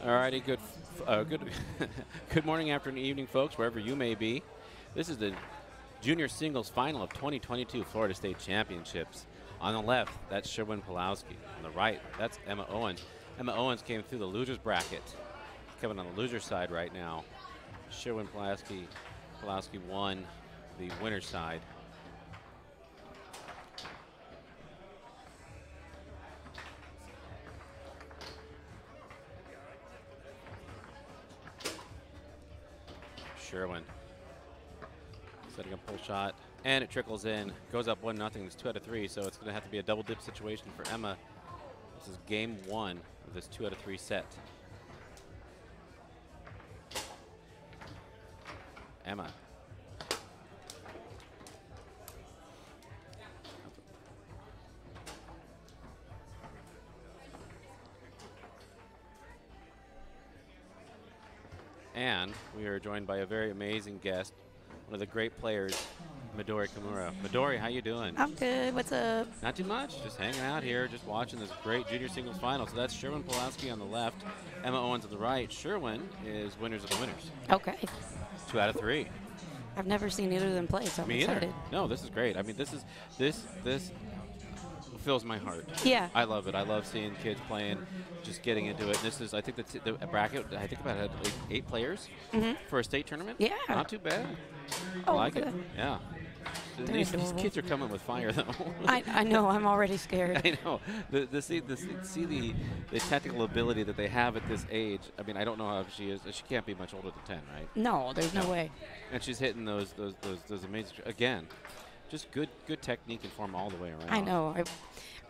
Alrighty, good morning, afternoon, evening, folks, wherever you may be. This is the junior singles final of 2022 Florida State Championships. On the left, that's Sherwin Palowski. On the right, that's Emma Owens. Emma Owens came through the losers bracket. Coming on the loser side right now. Sherwin Palowski won the winner's side. Sherwin setting a pull shot, and it trickles in. Goes up 1-0. It's 2 out of 3, so it's going to have to be a double dip situation for Emma. This is game 1 of this 2 out of 3 set. Emma. And we are joined by a very amazing guest, one of the great players, Midori Kimura. Midori, how you doing? I'm good. What's up? Not too much. Just hanging out here, just watching this great junior singles final. So that's Sherwin Palowski on the left, Emma Owens on the right. Sherwin is winners of the winners. Okay. 2 out of 3. I've never seen either of them play, so I'm Me excited. either. No, this is great. I mean, this fills my heart. Yeah. I love it. I love seeing kids playing, just getting into it. And this is, I think, the bracket, I think about it, had like 8 players for a state tournament. Yeah. Not too bad. Oh, I like it. good. Yeah. These kids are coming with fire, though. I know. I'm already scared. I know. See the technical ability that they have at this age. I mean, I don't know how she is. She can't be much older than 10, right? No, there's no way. And she's hitting those amazing, again, just good technique and form all the way around. I know.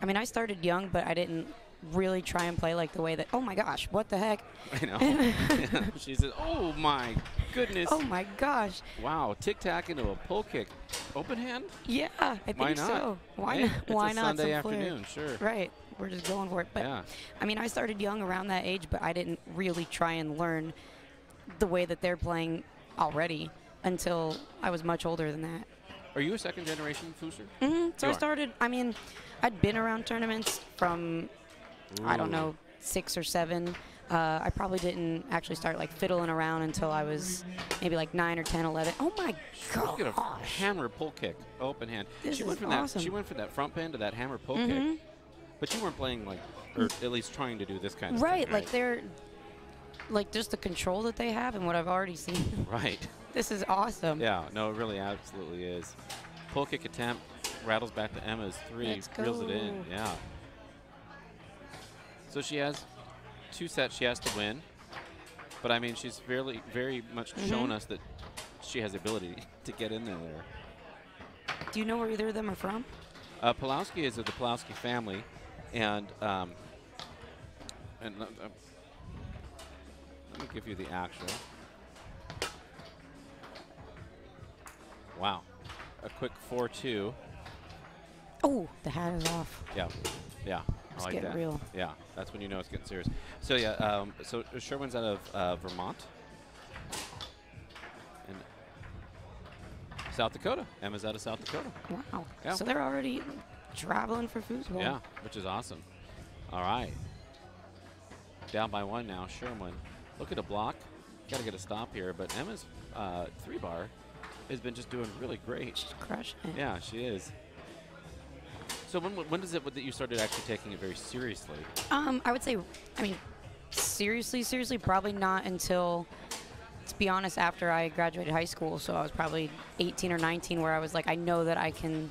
I mean, I started young, but I didn't really try and play like the way that, oh my gosh, what the heck? I know. She says, oh my goodness. Oh my gosh. Wow, tic-tac into a pull kick. Open hand? Yeah, I think so. Why not? It's a not? Sunday some flair. afternoon, sure. Right. We're just going for it. But yeah. I mean, I started young around that age, but I didn't really try and learn the way that they're playing already until I was much older than that. Are you a second-generation Fooser? Mm-hmm. So I started, I mean, I'd been around tournaments from, I don't know, 6 or 7. I probably didn't actually start like fiddling around until I was maybe like 9 or 10, 11. Oh my gosh! Look at a hammer pull kick, open hand. She went from awesome. She went from that front pin to that hammer pull kick. But you weren't playing like, or at least trying to do this kind of thing, right? Like they're, like just the control that they have and what I've already seen. Right. This is awesome. Yeah. No, it really absolutely is. Pull kick attempt, rattles back to Emma's 3, reels it in. Yeah. So she has 2 sets she has to win, but I mean she's very much shown us that she has the ability to get in there. Do you know where either of them are from? Palowski is of the Palowski family, and let me give you the actual. Wow, a quick 4-2. Oh, the hat is off. Yeah, yeah. It's I like getting that. real. Yeah, that's when you know it's getting serious. So yeah, so Sherwin's out of Vermont and South Dakota. Emma's out of South Dakota. Wow. Yeah. So they're already traveling for foosball. Yeah, which is awesome. All right. Down by 1 now, Sherwin. Look at a block. Got to get a stop here, but Emma's 3-bar has been just doing really great. She's crushing it. Yeah, she is. So when is it that you started actually taking it very seriously? I would say, I mean, seriously, probably not until, to be honest, after I graduated high school. So I was probably 18 or 19 where I was like, I know that I can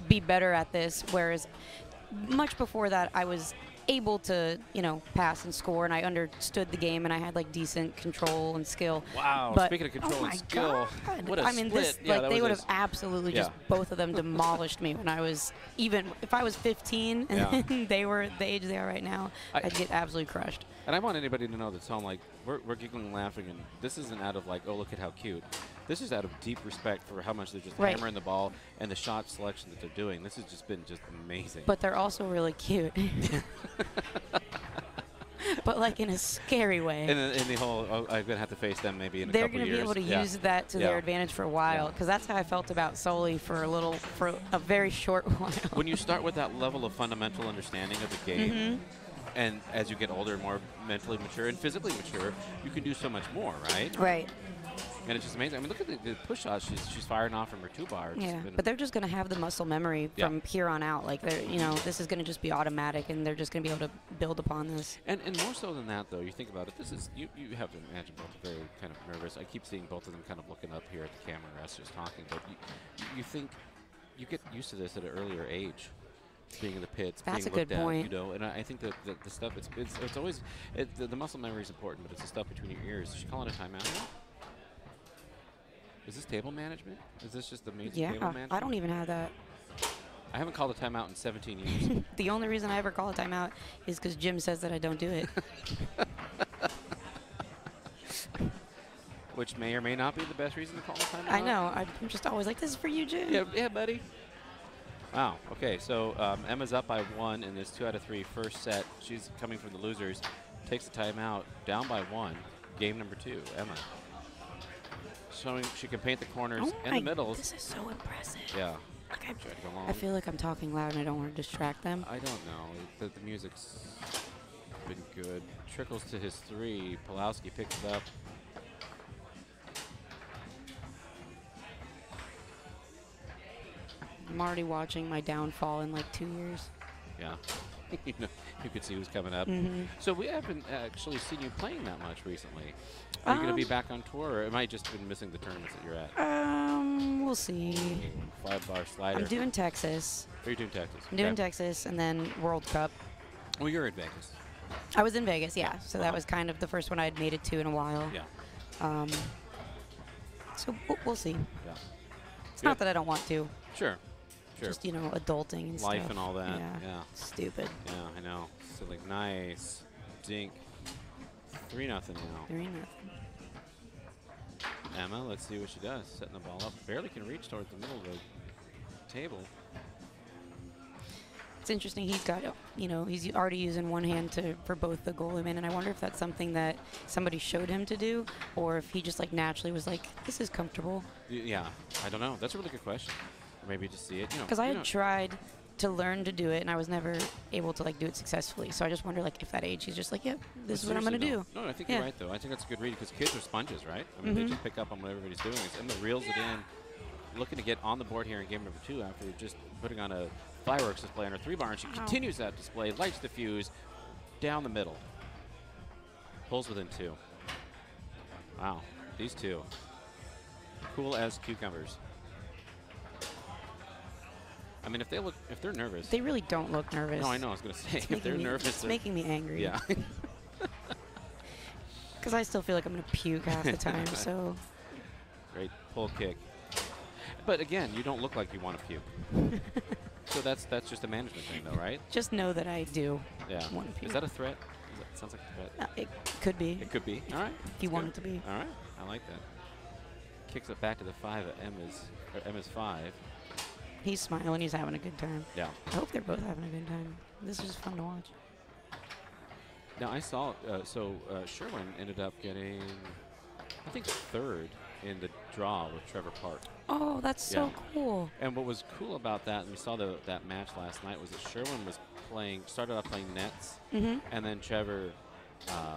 be better at this. Whereas much before that, I was able to, you know, pass and score, and I understood the game, and I had like decent control and skill. Wow! But speaking of control and skill, God. what a I mean, split. this, Yeah, like they would have absolutely just both of them demolished me when I was if I was 15 and they were the age they are right now, I'd get absolutely crushed. And I want anybody to know that's home, like, we're giggling and laughing, and this isn't out of like, oh, look at how cute. This is out of deep respect for how much they're just Right. hammering the ball and the shot selection that they're doing. This has just been just amazing. But they're also really cute. But like in a scary way. And in the whole, oh, I'm gonna have to face them maybe in a They're couple going to years. be able to Yeah. use that to Yeah. their advantage for a while, Yeah. because that's how I felt about Soli for a very short while. When you start with that level of fundamental understanding of the game, Mm-hmm. and as you get older and more mentally mature and physically mature, you can do so much more, right? Right. And it's just amazing. I mean, look at the push shots she's firing off from her 2-bar. It's Yeah, been- but they're just going to have the muscle memory Yeah. from here on out. Like, they're, this is going to just be automatic, and they're just going to be able to build upon this. And more so than that, though, you think about it, this is, you have to imagine both are very kind of nervous. I keep seeing both of them kind of looking up here at the camera as just talking, but you think you get used to this at an earlier age, being in the pits, That's being a good looked point. at, and I think that the stuff, it's always, the muscle memory is important, but it's the stuff between your ears. Is she calling a timeout now? Is this table management? Is this just amazing table Yeah, management? I don't even have that. I haven't called a timeout in 17 years. The only reason I ever call a timeout is because Jim says that I don't do it. Which may or may not be the best reason to call a timeout. I know. I'm just always like, this is for you, Jim. Yeah, buddy. Wow. Okay, so Emma's up by 1 in this 2 out of 3 first set. She's coming from the losers. Takes a timeout, down by 1. Game number 2, Emma. Showing she can paint the corners Oh and the middles. This is so impressive. Yeah. Like, Try to go long. I feel like I'm talking loud and I don't want to distract them. I don't know. The music's been good. Trickles to his 3. Palowski picks it up. I'm already watching my downfall in like 2 years. Yeah. you could see who's coming up. Mm-hmm. So we haven't actually seen you playing that much recently. Are you going to be back on tour, or am I just been missing the tournaments that you're at? We'll see. 5-bar slider. I'm doing Texas. Or you're doing Texas. I'm doing Okay. Texas and then World Cup. Well, you're in Vegas. I was in Vegas, yeah. So that was kind of the first one I'd made it to in a while. Yeah. So we'll see. Yeah. It's not that I don't want to. Sure. Sure. Just, adulting and Life stuff. and all that. Yeah. Yeah. Stupid. Yeah, I know. So like nice. Dink. 3-0 now. 3-0. Emma, let's see what she does. Setting the ball up. Barely can reach towards the middle of the table. It's interesting. He's got, he's already using one hand for both the goalie man, and I wonder if that's something that somebody showed him to do, or if he just like naturally was like, this is comfortable. Yeah, I don't know. That's a really good question. Or maybe just see it. Because I had tried to learn to do it, and I was never able to like do it successful. So I just wonder, like, if that age he's just like, yeah, this is what I'm gonna do. No, I think Yeah. you're right though. I think that's a good read because kids are sponges, right? I mean, they just pick up on what everybody's doing. Emma reels it in, looking to get on the board here in game number 2 after just putting on a fireworks display on her 3-bar, and she continues that display, lights the fuse, down the middle, pulls within 2. Wow, these two, cool as cucumbers. I mean, if they're nervous. They really don't look nervous. No, I know. I was gonna say It's if they're making me- nervous, It's making me angry. yeah. Because I still feel like I'm gonna puke half the time. So Great pull kick. But again, you don't look like you want to puke. So that's just a management thing, though, right? just know that I do Yeah. want to puke. Is that a threat? Sounds like a threat. It could be. It could be. All right. If you That's want good. it to be. All right. I like that. Kicks it back to the 5 at Emma's 5. He's smiling. He's having a good time. Yeah. I hope they're both having a good time. This is fun to watch. Now I saw. Sherwin ended up getting, I think, 3rd in the draw with Trevor Park. Oh, that's so Yeah. cool. And what was cool about that, and we saw that match last night, was that Sherwin was started off playing nets, Mm-hmm. and then Trevor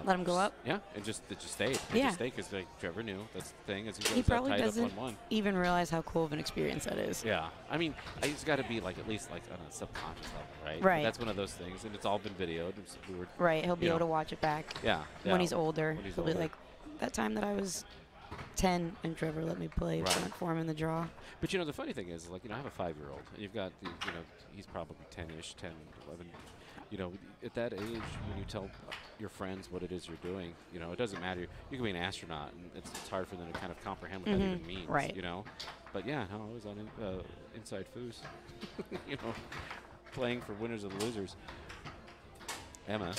Let him go up. Yeah, it just stayed. It Yeah. just stayed because Trevor knew that's the thing. As he He goes up probably tight up doesn't 1-1. even realize how cool of an experience that is. Yeah, I mean, it's got to be like at least like on a subconscious level, right? Right. That's one of those things, and it's all been videoed. And so we were, Right. He'll be you able know. to watch it back yeah, when he's older. When he's He'll older. be like, that time that I was 10 and Trevor let me play Right. for him in the draw. But the funny thing is, like, I have a 5-year-old, and you've got he's probably 10-ish, 10, 11. At that age, when you tell your friends what it is you're doing, it doesn't matter. You can be an astronaut, and it's hard for them to kind of comprehend what that even means. Right. But yeah, no, I was on Inside Foos, playing for winners and losers. Emma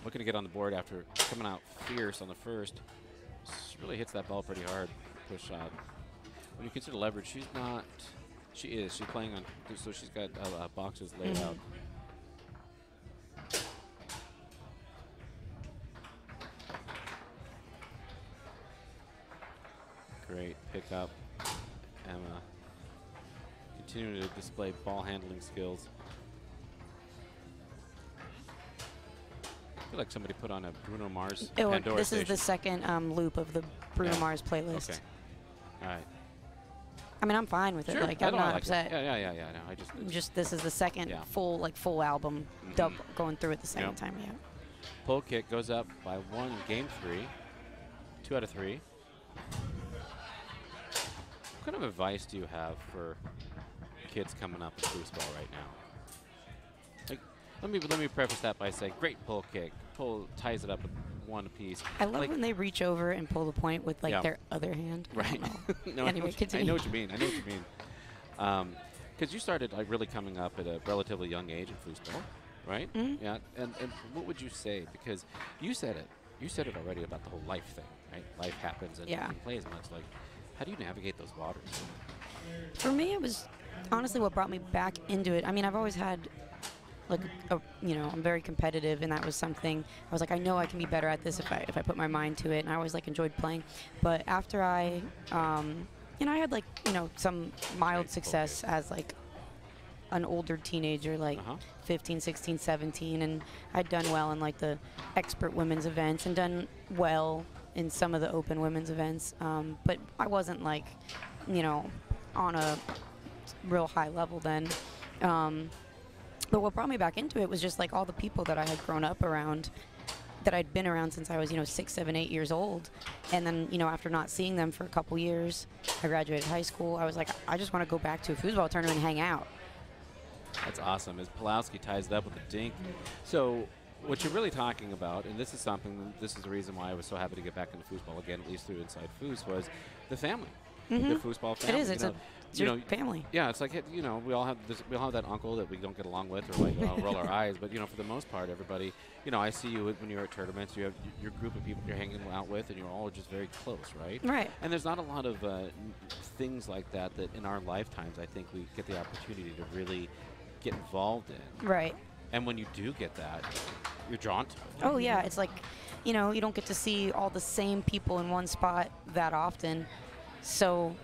looking to get on the board after coming out fierce on the first. She really hits that ball pretty hard. Push shot. When you consider leverage, she's not. She is. She's playing on. So she's got boxes laid out. Great pickup. Emma continuing to display ball handling skills. I feel like somebody put on a Bruno Mars Pandora This station. is the second loop of the Bruno Mars playlist. Okay. All right. I mean, I'm fine with it. Sure. Like, I'm not like upset. it. Yeah. No, I just This is the second full album going through it the second time. Yeah. Pull kick goes up by 1, game 3. 2 out of 3. What kind of advice do you have for kids coming up in foosball right now? Like, let me preface that by saying, great pull kick. Ties it up with 1 apiece. I love when they reach over and pull the point with their other hand. Right. No, anyway, continue. I know what you mean. Because you started really coming up at a relatively young age in foosball, right? Mm-hmm. Yeah. And what would you say? Because you said it. You said it already about the whole life thing, right? Life happens and you can play as much. Like, how do you navigate those waters? For me, it was honestly what brought me back into it. I mean, I've always had, I'm very competitive, and that was something I was like, I know I can be better at this if I put my mind to it, and I always enjoyed playing. But after I had some mild success as an older teenager, 15, 16, 17, and I'd done well in the expert women's events and done well in some of the open women's events, but I wasn't on a real high level then. But what brought me back into it was just all the people that I had grown up around, that I'd been around since I was 6, 7, 8 years old, and then after not seeing them for a couple years, I graduated high school. I was like, I just want to go back to a foosball tournament and hang out. That's awesome. As Palowski ties it up with a dink. So what you're really talking about, and this is the reason why I was so happy to get back into foosball again, at least through Inside Foos, was the family. Mm-hmm. The foosball family. It is. It's your family. Yeah, it's we all have that uncle that we don't get along with or roll our eyes, but for the most part, everybody, I see you when you're at tournaments, you have your group of people you're hanging out with, and you're all just very close, right? Right. And there's not a lot of things like that in our lifetimes I think we get the opportunity to really get involved in. Right. And when you do get that, you're drawn to it. Oh, yeah. It's you don't get to see all the same people in one spot that often. So,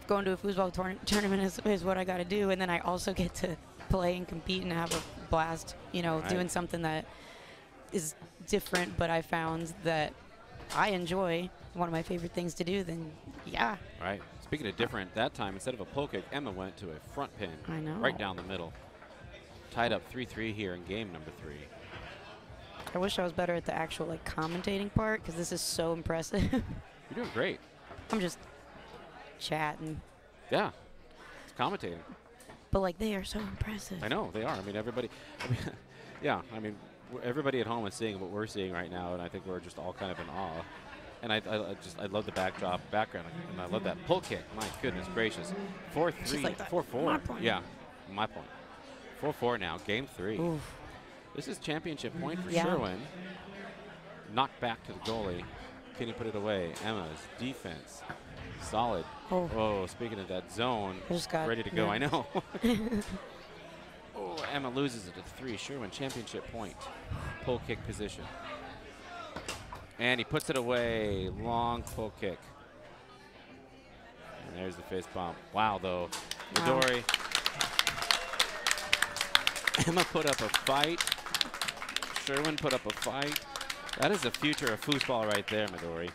going to a foosball tournament is what I got to do. And then I also get to play and compete and have a blast, doing something that is different, but I found that I enjoy. One of my favorite things to do, then, yeah. Right. Speaking of different, that time, instead of a pull kick, Emma went to a front pin. I know. Right down the middle. Tied up 3-3 here in game number 3. I wish I was better at the actual commentating part, because this is so impressive. You're doing great. I'm just chatting. Yeah. It's commentating. But they are so impressive. I know, they are. I mean, everybody, everybody at home is seeing what we're seeing right now, and I think we're just all kind of in awe. And I love the background, and I love that pull kick. My goodness gracious. 4-3, 4-4. Yeah, my point. 4-4 now, game 3. Oof. This is championship point for Sherwin. Knocked back to the goalie. Can he put it away? Emma's defense, solid. Oh, speaking of that zone, ready to go. I know. Oh, Emma loses it at 3. Sherwin championship point. Pull kick position. And he puts it away. Long pull kick. And there's the fist bump. Wow, though. Midori. Emma put up a fight. Sherwin put up a fight. That is the future of foosball right there, Midori.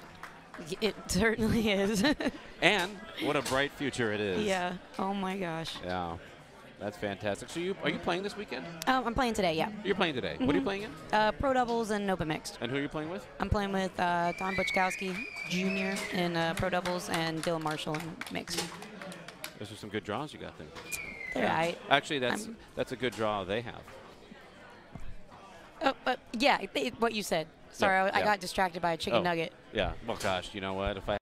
It certainly is. And what a bright future it is. Yeah. Oh, my gosh. Yeah. That's fantastic. So are you playing this weekend? I'm playing today, yeah. You're playing today. Mm-hmm. What are you playing in? Pro doubles and open mixed. And who are you playing with? I'm playing with Tom Butchkowski Jr. in pro doubles and Dylan Marshall in mixed. Those are some good draws you got there. They're right. Actually, that's a good draw they have. Oh, yeah, what you said. Sorry, I got distracted by a chicken nugget. Yeah. Well, gosh, you know what? If I